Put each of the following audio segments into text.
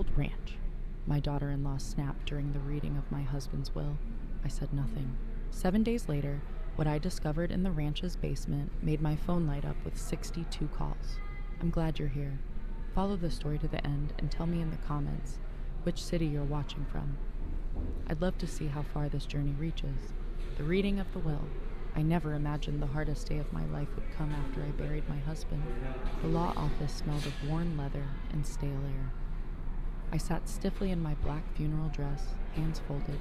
old ranch. My daughter-in-law snapped during the reading of my husband's will. I said nothing. 7 days later, what I discovered in the ranch's basement made my phone light up with 62 calls. I'm glad you're here. Follow the story to the end and tell me in the comments which city you're watching from. I'd love to see how far this journey reaches. The reading of the will. I never imagined the hardest day of my life would come after I buried my husband. The law office smelled of worn leather and stale air. I sat stiffly in my black funeral dress, hands folded,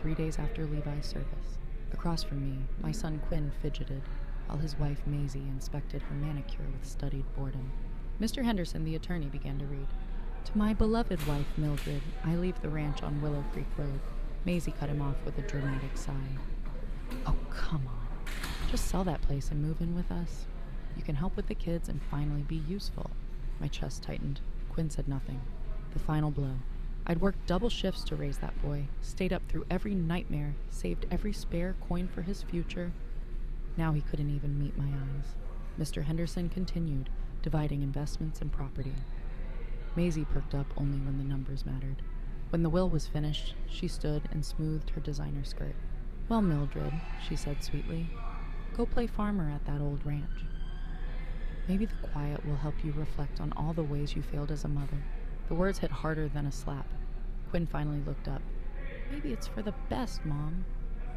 3 days after Levi's service. Across from me, my son Quinn fidgeted, while his wife Maisie inspected her manicure with studied boredom. Mr. Henderson, the attorney, began to read. To my beloved wife, Mildred, I leave the ranch on Willow Creek Road. Maisie cut him off with a dramatic sigh. Oh, come on. Just sell that place and move in with us. You can help with the kids and finally be useful. My chest tightened. Quinn said nothing. The final blow. I'd worked double shifts to raise that boy, stayed up through every nightmare, saved every spare coin for his future. Now he couldn't even meet my eyes. Mr. Henderson continued, dividing investments and property. Maisie perked up only when the numbers mattered. When the will was finished, she stood and smoothed her designer skirt. Well, Mildred, she said sweetly, go play farmer at that old ranch. Maybe the quiet will help you reflect on all the ways you failed as a mother. The words hit harder than a slap. Quinn finally looked up. Maybe it's for the best, Mom.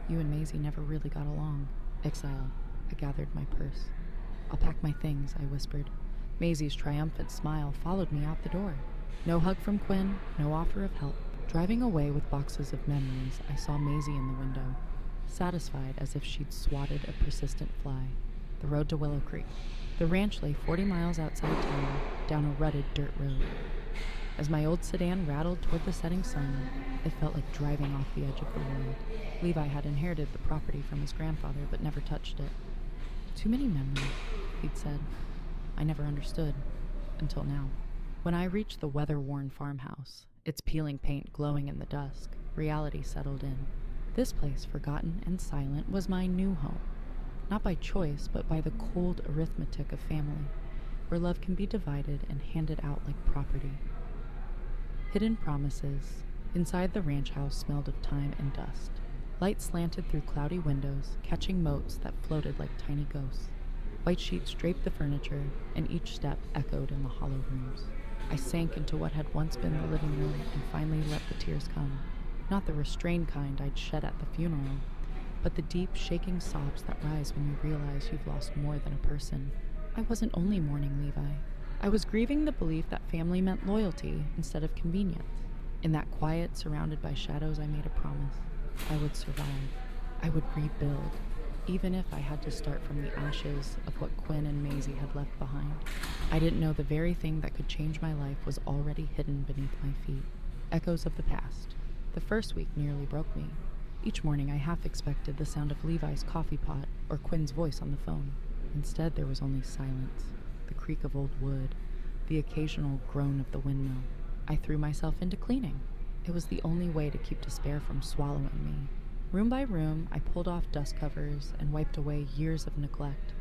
You and Maisie never really got along. Exile. I gathered my purse. I'll pack my things, I whispered. Maisie's triumphant smile followed me out the door. No hug from Quinn, no offer of help. Driving away with boxes of memories, I saw Maisie in the window, satisfied as if she'd swatted a persistent fly. The road to Willow Creek. The ranch lay 40 miles outside town, down a rutted dirt road. As my old sedan rattled toward the setting sun, it felt like driving off the edge of the world. Levi had inherited the property from his grandfather, but never touched it. Too many memories, he'd said. I never understood, until now. When I reached the weather-worn farmhouse, its peeling paint glowing in the dusk, reality settled in. This place, forgotten and silent, was my new home. Not by choice, but by the cold arithmetic of family, where love can be divided and handed out like property. Hidden promises. Inside the ranch house smelled of time and dust. Light slanted through cloudy windows, catching motes that floated like tiny ghosts. White sheets draped the furniture, and each step echoed in the hollow rooms. I sank into what had once been the living room and finally let the tears come. Not the restrained kind I'd shed at the funeral, but the deep, shaking sobs that rise when you realize you've lost more than a person. I wasn't only mourning Levi. I was grieving the belief that family meant loyalty instead of convenience. In that quiet, surrounded by shadows, I made a promise. I would survive. I would rebuild, even if I had to start from the ashes of what Quinn and Maisie had left behind. I didn't know the very thing that could change my life was already hidden beneath my feet. Echoes of the past. The first week nearly broke me. Each morning I half expected the sound of Levi's coffee pot or Quinn's voice on the phone. Instead, there was only silence, the creak of old wood, the occasional groan of the windmill. I threw myself into cleaning. It was the only way to keep despair from swallowing me. Room by room, I pulled off dust covers and wiped away years of neglect,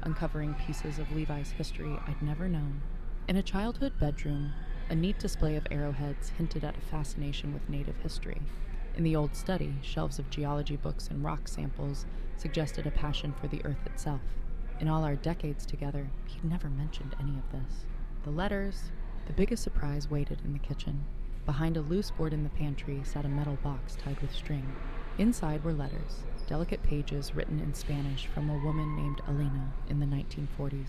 uncovering pieces of Levi's history I'd never known. In a childhood bedroom, a neat display of arrowheads hinted at a fascination with native history. In the old study, shelves of geology books and rock samples suggested a passion for the earth itself. In all our decades together, he'd never mentioned any of this. The letters. The biggest surprise waited in the kitchen. Behind a loose board in the pantry sat a metal box tied with string. Inside were letters, delicate pages written in Spanish from a woman named Elena in the 1940s.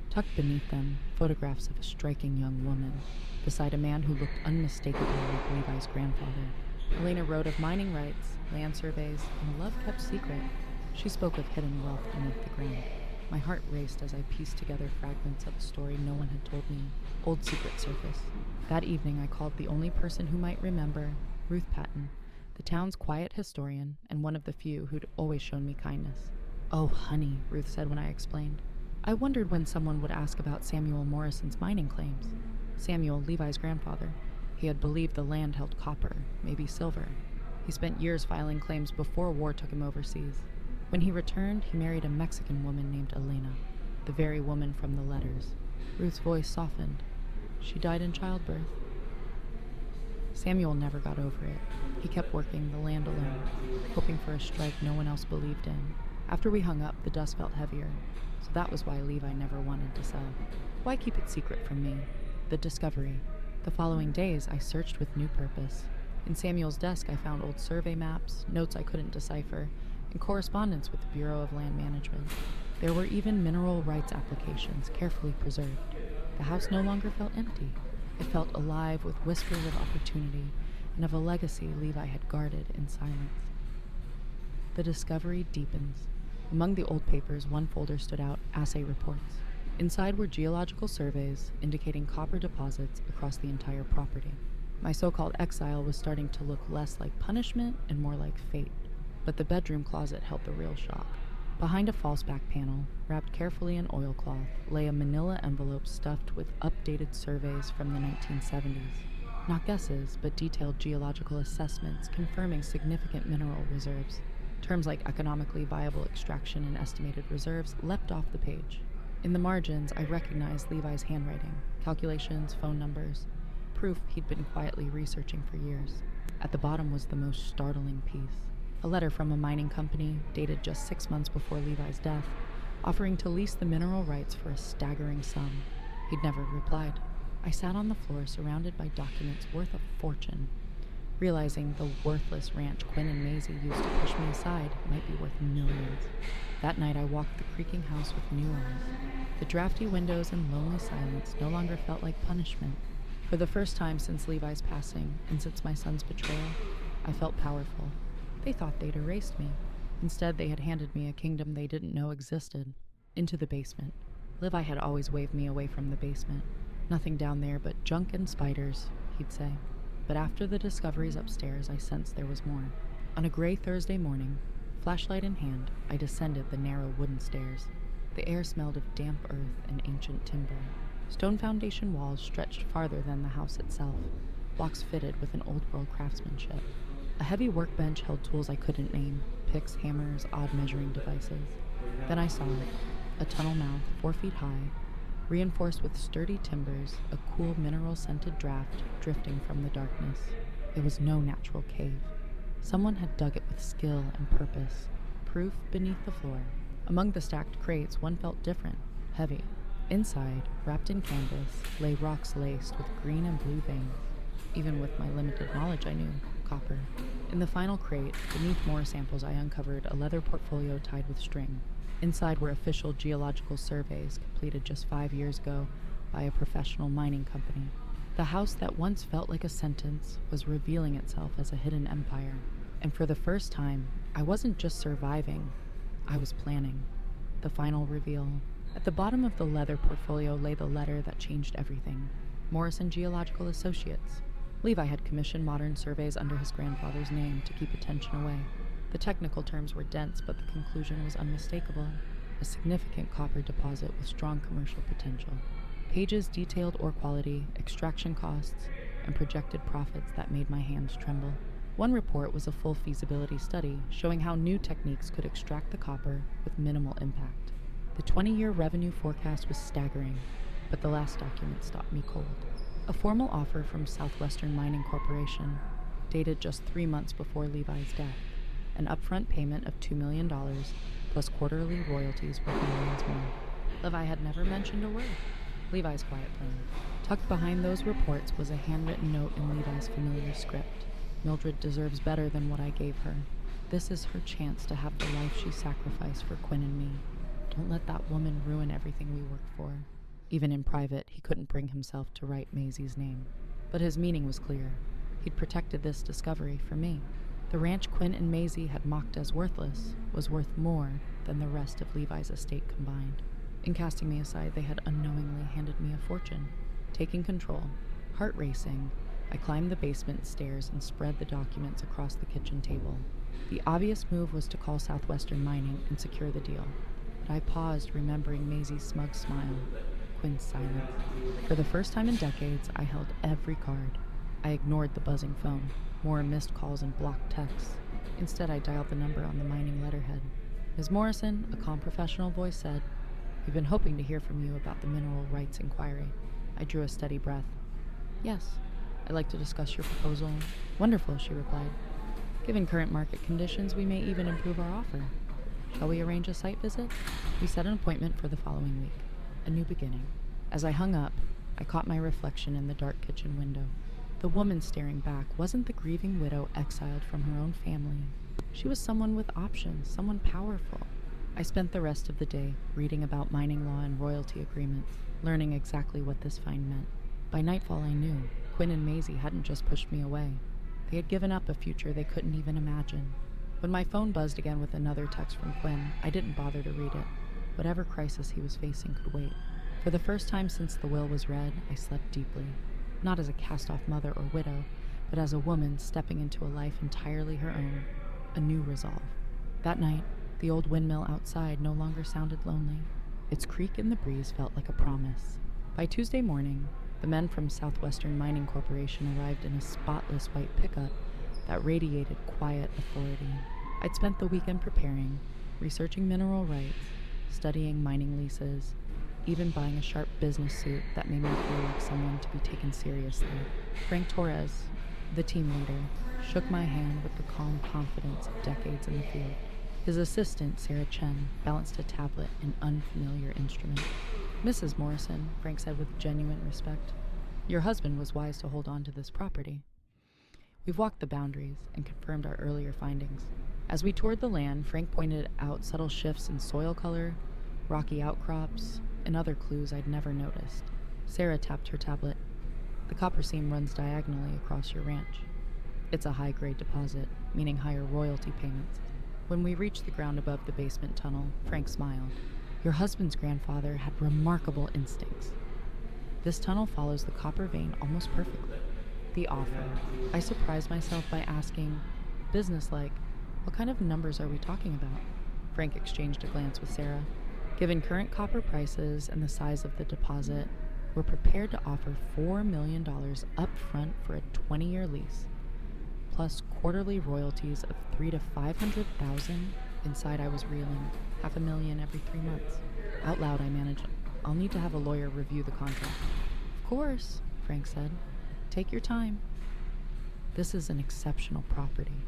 Tucked beneath them, photographs of a striking young woman, beside a man who looked unmistakably like Levi's grandfather. Elena wrote of mining rights, land surveys, and a love kept secret. She spoke of hidden wealth beneath the ground. My heart raced as I pieced together fragments of a story no one had told me. Old secret surface. That evening I called the only person who might remember, Ruth Patton, the town's quiet historian and one of the few who'd always shown me kindness. Oh, honey, Ruth said when I explained. I wondered when someone would ask about Samuel Morrison's mining claims. Samuel, Levi's grandfather. He had believed the land held copper, maybe silver. He spent years filing claims before war took him overseas. When he returned, he married a Mexican woman named Elena, the very woman from the letters. Ruth's voice softened. She died in childbirth. Samuel never got over it. He kept working the land alone, hoping for a strike no one else believed in. After we hung up, the dust felt heavier, so that was why Levi never wanted to sell. Why keep it secret from me? The discovery. The following days, I searched with new purpose. In Samuel's desk, I found old survey maps, notes I couldn't decipher, and correspondence with the Bureau of Land Management. There were even mineral rights applications, carefully preserved. The house no longer felt empty. It felt alive with whispers of opportunity and of a legacy Levi had guarded in silence. The discovery deepens. Among the old papers, one folder stood out, assay reports. Inside were geological surveys indicating copper deposits across the entire property. My so-called exile was starting to look less like punishment and more like fate. But the bedroom closet held the real shock. Behind a false back panel, wrapped carefully in oilcloth, lay a manila envelope stuffed with updated surveys from the 1970s. Not guesses, but detailed geological assessments confirming significant mineral reserves. Terms like economically viable extraction and estimated reserves leapt off the page. In the margins, I recognized Levi's handwriting, calculations, phone numbers, proof he'd been quietly researching for years. At the bottom was the most startling piece. A letter from a mining company, dated just 6 months before Levi's death, offering to lease the mineral rights for a staggering sum. He'd never replied. I sat on the floor surrounded by documents worth a fortune, realizing the worthless ranch Quinn and Maisie used to push me aside might be worth millions. That night I walked the creaking house with new eyes. The drafty windows and lonely silence no longer felt like punishment. For the first time since Levi's passing, and since my son's betrayal, I felt powerful. They thought they'd erased me. Instead, they had handed me a kingdom they didn't know existed. Into the basement. Levi had always waved me away from the basement. Nothing down there but junk and spiders, he'd say. But after the discoveries upstairs, I sensed there was more. On a gray Thursday morning, flashlight in hand, I descended the narrow wooden stairs. The air smelled of damp earth and ancient timber. Stone foundation walls stretched farther than the house itself, blocks fitted with an old-world craftsmanship. A heavy workbench held tools I couldn't name, picks, hammers, odd measuring devices. Then I saw it, a tunnel mouth 4 feet high, reinforced with sturdy timbers, a cool mineral-scented draft drifting from the darkness. It was no natural cave. Someone had dug it with skill and purpose, proof beneath the floor. Among the stacked crates, one felt different, heavy. Inside, wrapped in canvas, lay rocks laced with green and blue veins. Even with my limited knowledge, I knew copper. In the final crate, beneath more samples, I uncovered a leather portfolio tied with string. Inside were official geological surveys completed just 5 years ago by a professional mining company. The house that once felt like a sentence was revealing itself as a hidden empire. And for the first time, I wasn't just surviving, I was planning. The final reveal. At the bottom of the leather portfolio lay the letter that changed everything. Morrison Geological Associates. Levi had commissioned modern surveys under his grandfather's name to keep attention away. The technical terms were dense, but the conclusion was unmistakable. A significant copper deposit with strong commercial potential. Pages detailed ore quality, extraction costs, and projected profits that made my hands tremble. One report was a full feasibility study showing how new techniques could extract the copper with minimal impact. The 20-year revenue forecast was staggering, but the last document stopped me cold. A formal offer from Southwestern Mining Corporation, dated just 3 months before Levi's death. An upfront payment of $2 million, plus quarterly royalties worth millions more. Levi had never mentioned a word. Levi's quiet plan. Tucked behind those reports was a handwritten note in Levi's familiar script. Mildred deserves better than what I gave her. This is her chance to have the life she sacrificed for Quinn and me. Don't let that woman ruin everything we worked for. Even in private, he couldn't bring himself to write Maisie's name. But his meaning was clear. He'd protected this discovery for me. The ranch Quinn and Maisie had mocked as worthless was worth more than the rest of Levi's estate combined. In casting me aside, they had unknowingly handed me a fortune. Taking control, heart racing, I climbed the basement stairs and spread the documents across the kitchen table. The obvious move was to call Southwestern Mining and secure the deal. But I paused, remembering Maisie's smug smile, Quinn's silence. For the first time in decades, I held every card. I ignored the buzzing phone, more missed calls and blocked texts. Instead, I dialed the number on the mining letterhead. Ms. Morrison, a calm professional voice said, "We've been hoping to hear from you about the mineral rights inquiry." I drew a steady breath. "Yes." I'd like to discuss your proposal. Wonderful, she replied. Given current market conditions, we may even improve our offer. Shall we arrange a site visit? We set an appointment for the following week. A new beginning. As I hung up, I caught my reflection in the dark kitchen window. The woman staring back wasn't the grieving widow exiled from her own family. She was someone with options, someone powerful. I spent the rest of the day reading about mining law and royalty agreements, learning exactly what this fine meant. By nightfall, I knew Quinn and Maisie hadn't just pushed me away. They had given up a future they couldn't even imagine. When my phone buzzed again with another text from Quinn, I didn't bother to read it. Whatever crisis he was facing could wait. For the first time since the will was read, I slept deeply. Not as a cast-off mother or widow, but as a woman stepping into a life entirely her own. A new resolve. That night, the old windmill outside no longer sounded lonely. Its creak in the breeze felt like a promise. By Tuesday morning, the men from Southwestern Mining Corporation arrived in a spotless white pickup that radiated quiet authority. I'd spent the weekend preparing, researching mineral rights, studying mining leases, even buying a sharp business suit that made me feel like someone to be taken seriously. Frank Torres, the team leader, shook my hand with the calm confidence of decades in the field. His assistant, Sarah Chen, balanced a tablet, an unfamiliar instrument. Mrs. Morrison, Frank said with genuine respect, your husband was wise to hold on to this property. We've walked the boundaries and confirmed our earlier findings. As we toured the land, Frank pointed out subtle shifts in soil color, rocky outcrops, and other clues I'd never noticed. Sarah tapped her tablet. The copper seam runs diagonally across your ranch. It's a high-grade deposit, meaning higher royalty payments. When we reached the ground above the basement tunnel, Frank smiled. Your husband's grandfather had remarkable instincts. This tunnel follows the copper vein almost perfectly. The offer. I surprised myself by asking, businesslike, what kind of numbers are we talking about? Frank exchanged a glance with Sarah. Given current copper prices and the size of the deposit, we're prepared to offer $4 million up front for a 20-year lease, plus quarterly royalties of $300,000 to $500,000. Inside, I was reeling. $500,000 every 3 months. Out loud, I managed, I'll need to have a lawyer review the contract. Of course, Frank said. Take your time. This is an exceptional property.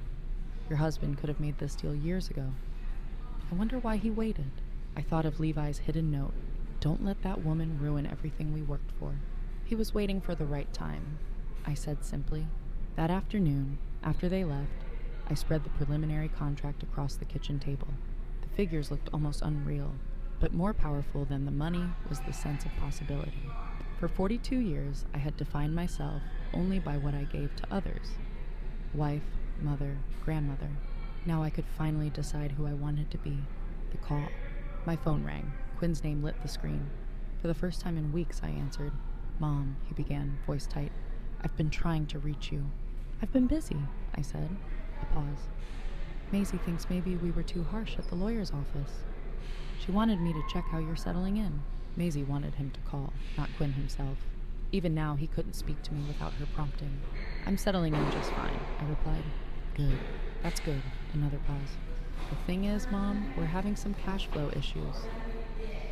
Your husband could have made this deal years ago. I wonder why he waited. I thought of Levi's hidden note. Don't let that woman ruin everything we worked for. He was waiting for the right time, I said simply. That afternoon, after they left, I spread the preliminary contract across the kitchen table. The figures looked almost unreal, but more powerful than the money was the sense of possibility. For 42 years, I had defined myself only by what I gave to others. Wife, mother, grandmother. Now I could finally decide who I wanted to be. The call. My phone rang. Quinn's name lit the screen. For the first time in weeks, I answered. Mom, he began, voice tight. I've been trying to reach you. I've been busy, I said. A pause. Maisie thinks maybe we were too harsh at the lawyer's office. She wanted me to check how you're settling in. Maisie wanted him to call, not Quinn himself. Even now, he couldn't speak to me without her prompting. I'm settling in just fine, I replied. Good. That's good. Another pause. The thing is, Mom, we're having some cash flow issues.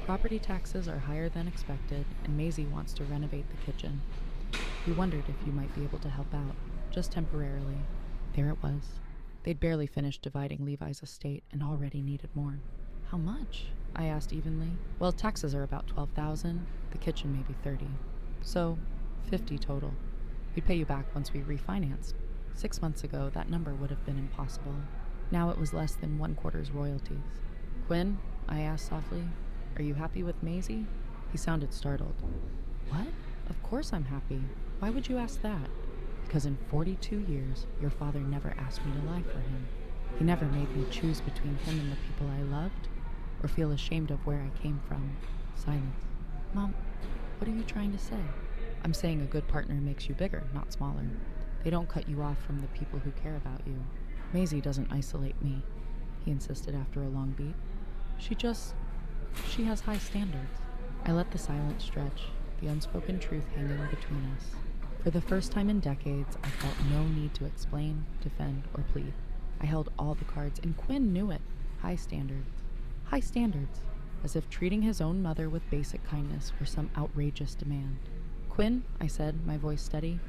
Property taxes are higher than expected, and Maisie wants to renovate the kitchen. We wondered if you might be able to help out, just temporarily. There it was. They'd barely finished dividing Levi's estate and already needed more. How much? I asked evenly. Well, taxes are about $12,000, the kitchen maybe $30,000. So, $50,000 total. We'd pay you back once we refinanced. 6 months ago, that number would have been impossible. Now it was less than 1/4's royalties. Quinn, I asked softly, are you happy with Maisie? He sounded startled. What? Of course I'm happy. Why would you ask that? Because in 42 years, your father never asked me to lie for him. He never made me choose between him and the people I loved, or feel ashamed of where I came from. Silence. Mom, what are you trying to say? I'm saying a good partner makes you bigger, not smaller. They don't cut you off from the people who care about you. Maisie doesn't isolate me, he insisted after a long beat. She has high standards. I let the silence stretch, the unspoken truth hanging between us. For the first time in decades, I felt no need to explain, defend, or plead. I held all the cards, and Quinn knew it. High standards. High standards. As if treating his own mother with basic kindness were some outrageous demand. Quinn, I said, my voice steady,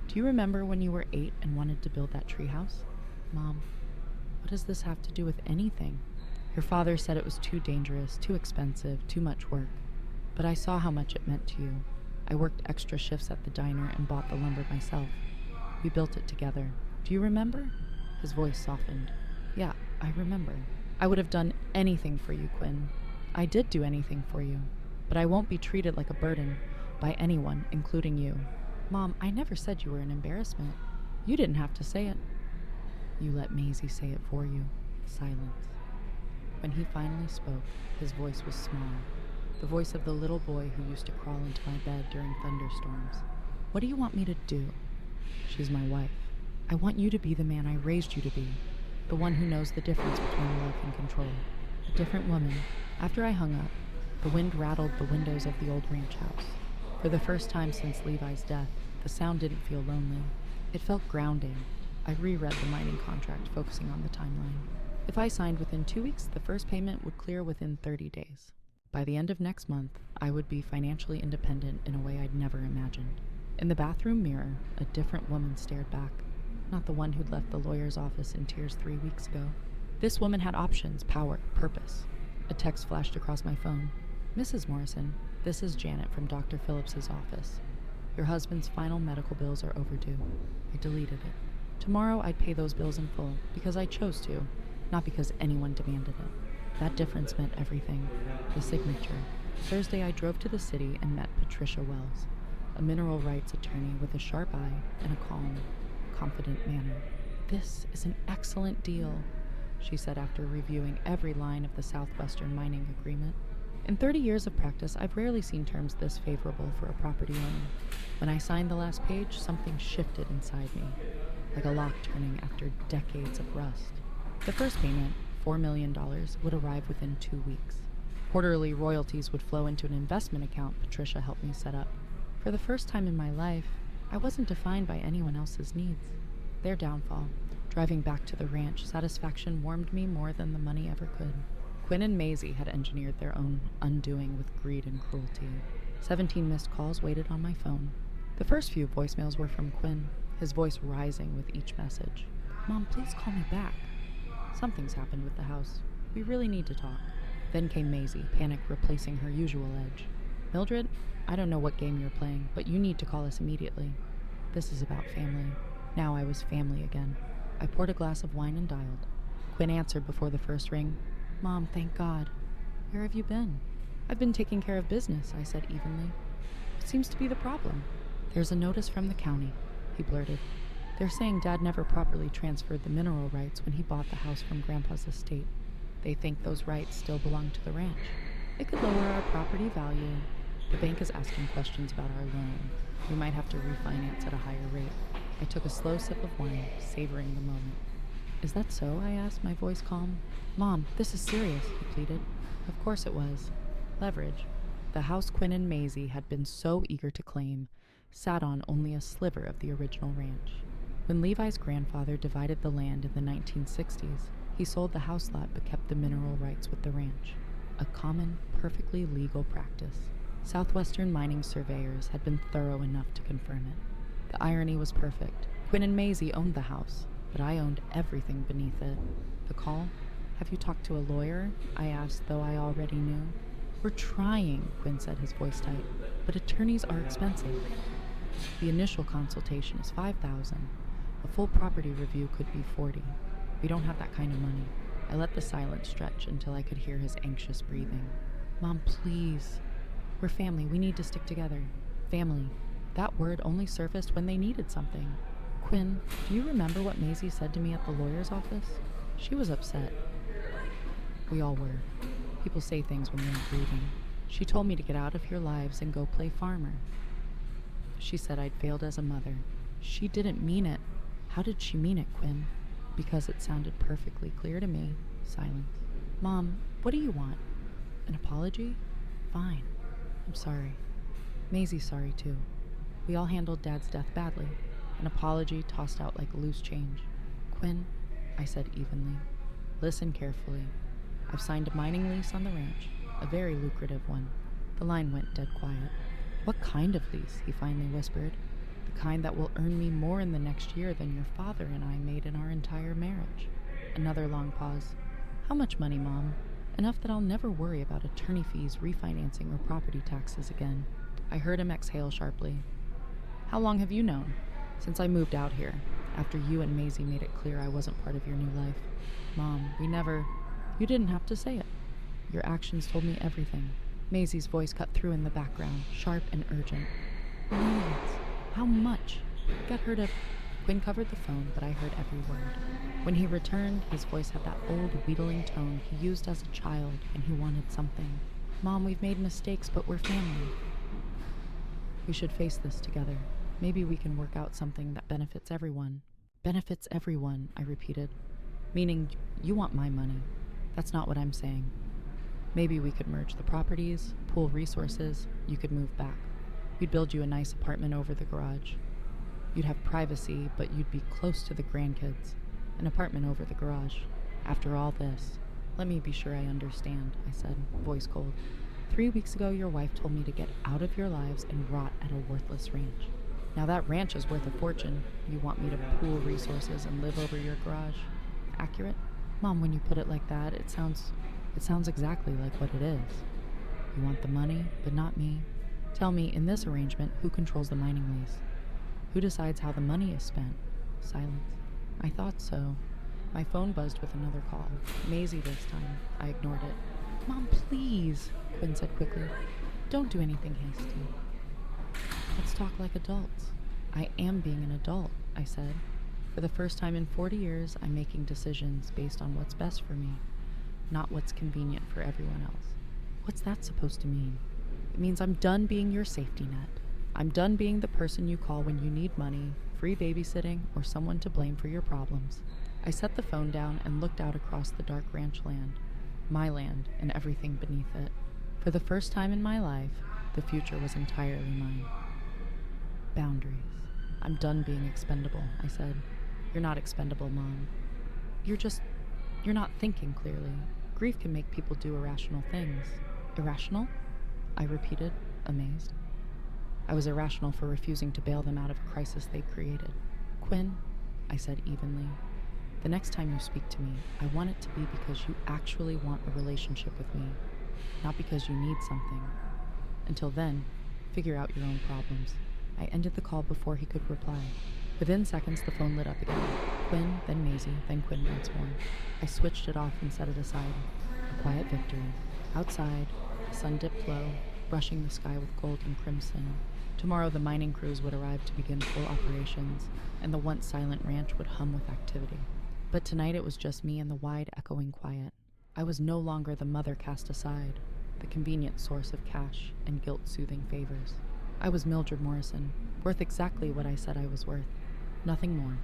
Do you remember when you were 8 and wanted to build that treehouse? Mom, what does this have to do with anything? Your father said it was too dangerous, too expensive, too much work. But I saw how much it meant to you. I worked extra shifts at the diner and bought the lumber myself. We built it together. Do you remember? His voice softened. Yeah, I remember. I would have done anything for you, Quinn. I did do anything for you. But I won't be treated like a burden by anyone, including you. Mom, I never said you were an embarrassment. You didn't have to say it. You let Maisie say it for you. Silence. When he finally spoke, his voice was small. The voice of the little boy who used to crawl into my bed during thunderstorms. What do you want me to do? She's my wife. I want you to be the man I raised you to be. The one who knows the difference between love and control. A different woman. After I hung up, the wind rattled the windows of the old ranch house. For the first time since Levi's death, the sound didn't feel lonely. It felt grounding. I reread the mining contract, focusing on the timeline. If I signed within 2 weeks, the first payment would clear within 30 days. By the end of next month, I would be financially independent in a way I'd never imagined. In the bathroom mirror, a different woman stared back. Not the one who'd left the lawyer's office in tears 3 weeks ago. This woman had options, power, purpose. A text flashed across my phone. Mrs. Morrison, this is Janet from Dr. Phillips's office. Your husband's final medical bills are overdue. I deleted it. Tomorrow I'd pay those bills in full, because I chose to, not because anyone demanded it. That difference meant everything. The signature. Thursday I drove to the city and met Patricia Wells, a mineral rights attorney with a sharp eye and a calm, confident manner. This is an excellent deal, she said after reviewing every line of the Southwestern mining agreement. In 30 years of practice, I've rarely seen terms this favorable for a property owner. When I signed the last page, something shifted inside me, like a lock turning after decades of rust. The first payment, $4 million, would arrive within 2 weeks. Quarterly royalties would flow into an investment account Patricia helped me set up. For the first time in my life, I wasn't defined by anyone else's needs. Their downfall, driving back to the ranch, satisfaction warmed me more than the money ever could. Quinn and Maisie had engineered their own undoing with greed and cruelty. 17 missed calls waited on my phone. The first few voicemails were from Quinn, his voice rising with each message. Mom, please call me back. Something's happened with the house. We really need to talk. Then came Maisie, panic replacing her usual edge. Mildred, I don't know what game you're playing, but you need to call us immediately. This is about family. Now I was family again. I poured a glass of wine and dialed. Quinn answered before the first ring. Mom, thank God. Where have you been? I've been taking care of business, I said evenly. What seems to be the problem? There's a notice from the county, he blurted. They're saying Dad never properly transferred the mineral rights when he bought the house from Grandpa's estate. They think those rights still belong to the ranch. It could lower our property value. The bank is asking questions about our loan. We might have to refinance at a higher rate. I took a slow sip of wine, savoring the moment. Is that so? I asked, my voice calm. Mom, this is serious, he pleaded. Of course it was. Leverage. The house Quinn and Maisie had been so eager to claim sat on only a sliver of the original ranch. When Levi's grandfather divided the land in the 1960s, he sold the house lot but kept the mineral rights with the ranch. A common, perfectly legal practice. Southwestern mining surveyors had been thorough enough to confirm it. The irony was perfect. Quinn and Maisie owned the house, but I owned everything beneath it. The call? Have you talked to a lawyer? I asked, though I already knew. We're trying, Quinn said, his voice tight, but attorneys are expensive. The initial consultation is $5,000. A full property review could be $40. We don't have that kind of money. I let the silence stretch until I could hear his anxious breathing. Mom, please. We're family. We need to stick together. Family. That word only surfaced when they needed something. Quinn, do you remember what Maisie said to me at the lawyer's office? She was upset. We all were. People say things when they're grieving. She told me to get out of your lives and go play farmer. She said I'd failed as a mother. She didn't mean it. How did she mean it, Quinn? Because it sounded perfectly clear to me. Silence. Mom, what do you want? An apology? Fine. I'm sorry. Maisie's sorry too. We all handled Dad's death badly. An apology tossed out like loose change. Quinn, I said evenly, listen carefully. I've signed a mining lease on the ranch, a very lucrative one. The line went dead quiet. What kind of lease? He finally whispered. The kind that will earn me more in the next year than your father and I made in our entire marriage. Another long pause. How much money, Mom? Enough that I'll never worry about attorney fees, refinancing, or property taxes again. I heard him exhale sharply. How long have you known? Since I moved out here, after you and Maisie made it clear I wasn't part of your new life. Mom, we never... You didn't have to say it. Your actions told me everything. Maisie's voice cut through in the background, sharp and urgent. Millions. How much? Get her to... Quinn covered the phone, but I heard every word. When he returned, his voice had that old, wheedling tone he used as a child, and he wanted something. Mom, we've made mistakes, but we're family. We should face this together. Maybe we can work out something that benefits everyone. Benefits everyone, I repeated. Meaning, you want my money. That's not what I'm saying. Maybe we could merge the properties, pool resources, you could move back. We'd build you a nice apartment over the garage. You'd have privacy, but you'd be close to the grandkids. An apartment over the garage. After all this, let me be sure I understand, I said, voice cold. 3 weeks ago, your wife told me to get out of your lives and rot at a worthless ranch. Now that ranch is worth a fortune. You want me to pool resources and live over your garage? Accurate? Mom, when you put it like that, it sounds exactly like what it is. You want the money, but not me. Tell me, in this arrangement, who controls the mining lease? Who decides how the money is spent? Silence. I thought so. My phone buzzed with another call. Maisie this time. I ignored it. Mom, please, Quinn said quickly. Don't do anything hasty. Let's talk like adults. I am being an adult, I said. For the first time in 40 years, I'm making decisions based on what's best for me, not what's convenient for everyone else. What's that supposed to mean? It means I'm done being your safety net. I'm done being the person you call when you need money, free babysitting, or someone to blame for your problems. I set the phone down and looked out across the dark ranch land, my land and everything beneath it. For the first time in my life, the future was entirely mine. Boundaries. I'm done being expendable, I said. You're not expendable, Mom. You're not thinking clearly. Grief can make people do irrational things. Irrational? I repeated, amazed. I was irrational for refusing to bail them out of a crisis they'd created. Quinn, I said evenly, the next time you speak to me, I want it to be because you actually want a relationship with me, not because you need something. Until then, figure out your own problems. I ended the call before he could reply. Within seconds, the phone lit up again. Quinn, then Maisie, then Quinn once more. I switched it off and set it aside. A quiet victory. Outside, the sun dipped low, brushing the sky with gold and crimson. Tomorrow the mining crews would arrive to begin full operations, and the once silent ranch would hum with activity. But tonight it was just me and the wide, echoing quiet. I was no longer the mother cast aside, the convenient source of cash and guilt-soothing favors. I was Mildred Morrison, worth exactly what I said I was worth. Nothing more,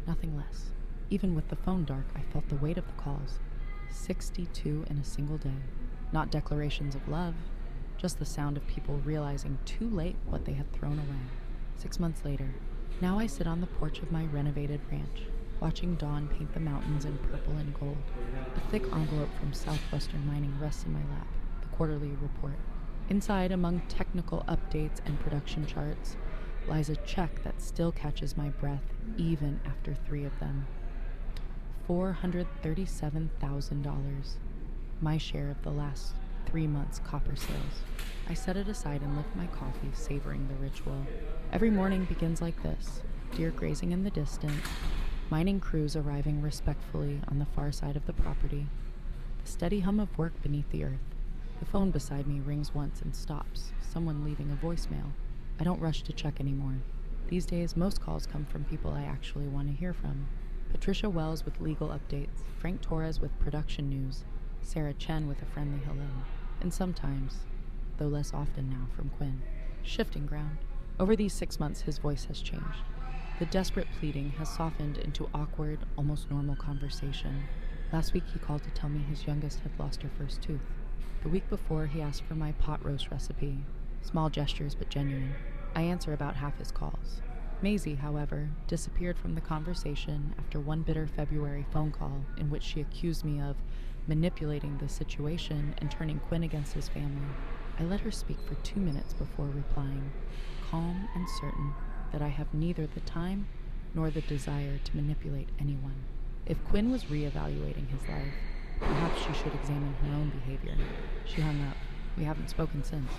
nothing less. Even with the phone dark, I felt the weight of the calls. 62 in a single day. Not declarations of love, just the sound of people realizing too late what they had thrown away. 6 months later, now I sit on the porch of my renovated ranch, watching dawn paint the mountains in purple and gold. A thick envelope from Southwestern Mining rests in my lap, the quarterly report. Inside, among technical updates and production charts, lies a check that still catches my breath even after 3 of them. $437,000, my share of the last 3 months' copper sales. I set it aside and lift my coffee, savoring the ritual. Every morning begins like this, deer grazing in the distance, mining crews arriving respectfully on the far side of the property, the steady hum of work beneath the earth. The phone beside me rings once and stops, someone leaving a voicemail. I don't rush to check anymore. These days, most calls come from people I actually want to hear from. Patricia Wells with legal updates, Frank Torres with production news, Sarah Chen with a friendly hello, and sometimes, though less often now, from Quinn. Shifting ground. Over these 6 months, his voice has changed. The desperate pleading has softened into awkward, almost normal conversation. Last week, he called to tell me his youngest had lost her first tooth. The week before, he asked for my pot roast recipe. Small gestures, but genuine. I answer about half his calls. Maisie, however, disappeared from the conversation after one bitter February phone call in which she accused me of manipulating the situation and turning Quinn against his family. I let her speak for 2 minutes before replying, calm and certain. that I have neither the time nor the desire to manipulate anyone. If Quinn was reevaluating his life, perhaps she should examine her own behavior. She hung up. We haven't spoken since.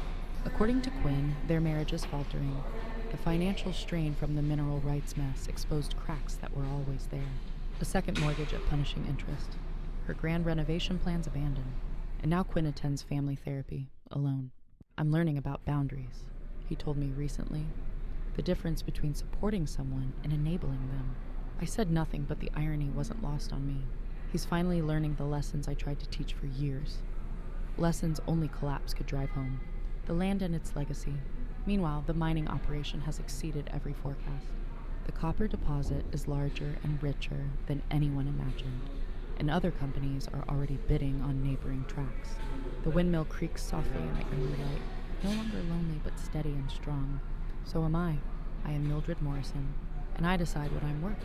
According to Quinn, their marriage is faltering. The financial strain from the mineral rights mess exposed cracks that were always there. A second mortgage at punishing interest. Her grand renovation plans abandoned. And now Quinn attends family therapy, alone. I'm learning about boundaries, he told me recently. The difference between supporting someone and enabling them. I said nothing, but the irony wasn't lost on me. He's finally learning the lessons I tried to teach for years. Lessons only collapse could drive home. The land and its legacy. Meanwhile, the mining operation has exceeded every forecast. The copper deposit is larger and richer than anyone imagined, and other companies are already bidding on neighboring tracts. The windmill creaks softly in the early light, no longer lonely but steady and strong. So am I. I am Mildred Morrison, and I decide what I'm worth,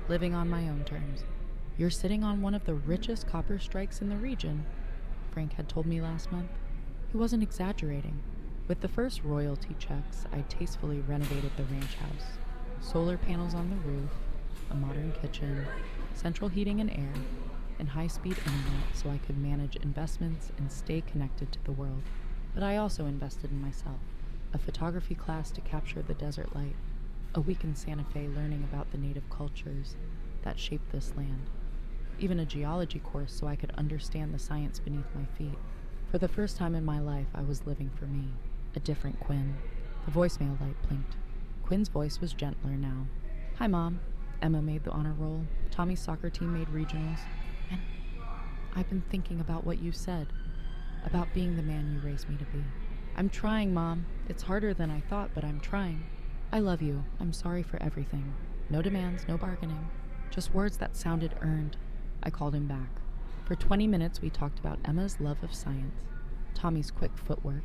living on my own terms. You're sitting on one of the richest copper strikes in the region, Frank had told me last month. He wasn't exaggerating. With the first royalty checks, I tastefully renovated the ranch house. Solar panels on the roof, a modern kitchen, central heating and air, and high-speed internet so I could manage investments and stay connected to the world. But I also invested in myself. A photography class to capture the desert light. A week in Santa Fe learning about the native cultures that shaped this land. Even a geology course so I could understand the science beneath my feet. For the first time in my life, I was living for me. A different Quinn. The voicemail light blinked. Quinn's voice was gentler now. Hi, Mom. Emma made the honor roll. Tommy's soccer team made regionals. And I've been thinking about what you said. About being the man you raised me to be. I'm trying, Mom. It's harder than I thought, but I'm trying. I love you. I'm sorry for everything. No demands, no bargaining. Just words that sounded earned. I called him back. For 20 minutes, we talked about Emma's love of science, Tommy's quick footwork,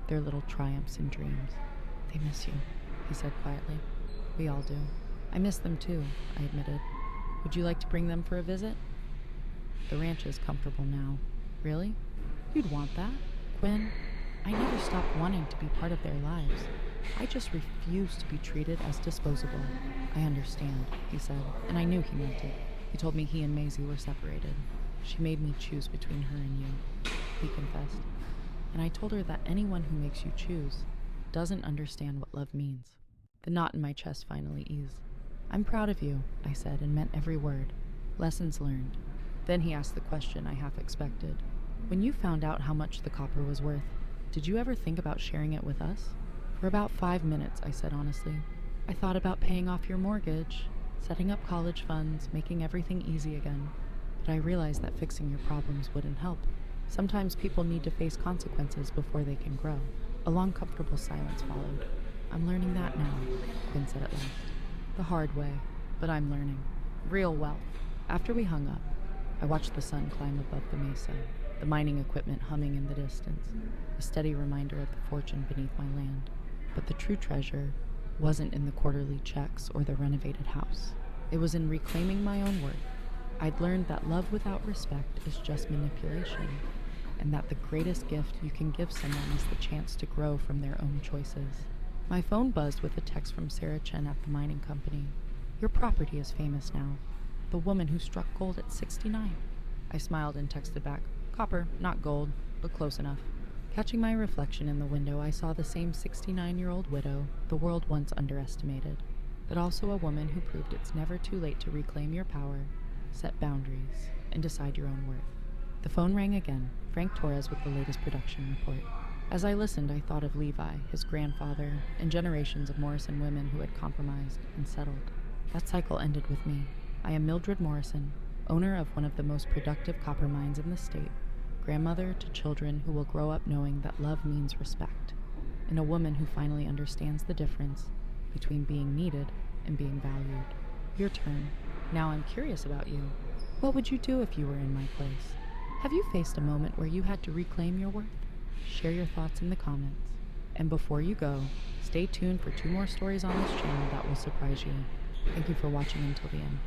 their little triumphs and dreams. They miss you, he said quietly. We all do. I miss them too, I admitted. Would you like to bring them for a visit? The ranch is comfortable now. Really? You'd want that? Quinn, I never stopped wanting to be part of their lives. I just refuse to be treated as disposable. I understand, he said, and I knew he meant it. He told me he and Maisie were separated. She made me choose between her and you, he confessed. And I told her that anyone who makes you choose doesn't understand what love means. The knot in my chest finally eased. I'm proud of you, I said, and meant every word. Lessons learned. Then he asked the question I half expected. When you found out how much the copper was worth, did you ever think about sharing it with us? For about 5 minutes, I said honestly. I thought about paying off your mortgage, setting up college funds, making everything easy again. But I realized that fixing your problems wouldn't help. Sometimes people need to face consequences before they can grow. A long, comfortable silence followed. I'm learning that now, Quinn said at last. The hard way, but I'm learning. Real wealth. After we hung up, I watched the sun climb above the mesa, the mining equipment humming in the distance, a steady reminder of the fortune beneath my land. But the true treasure wasn't in the quarterly checks or the renovated house. It was in reclaiming my own worth. I'd learned that love without respect is just manipulation, and that the greatest gift you can give someone is the chance to grow from their own choices. My phone buzzed with a text from Sarah Chen at the mining company. Your property is famous now. The woman who struck gold at 69. I smiled and texted back, copper, not gold, but close enough. Catching my reflection in the window, I saw the same 69-year-old widow the world once underestimated, but also a woman who proved it's never too late to reclaim your power, set boundaries, and decide your own worth. The phone rang again, Frank Torres with the latest production report. As I listened, I thought of Levi, his grandfather, and generations of Morrison women who had compromised and settled. That cycle ended with me. I am Mildred Morrison, owner of one of the most productive copper mines in the state, grandmother to children who will grow up knowing that love means respect, and a woman who finally understands the difference between being needed and being valued. Your turn. Now I'm curious about you. What would you do if you were in my place? Have you faced a moment where you had to reclaim your worth? Share your thoughts in the comments. And before you go, stay tuned for 2 more stories on this channel that will surprise you. Thank you for watching until the end.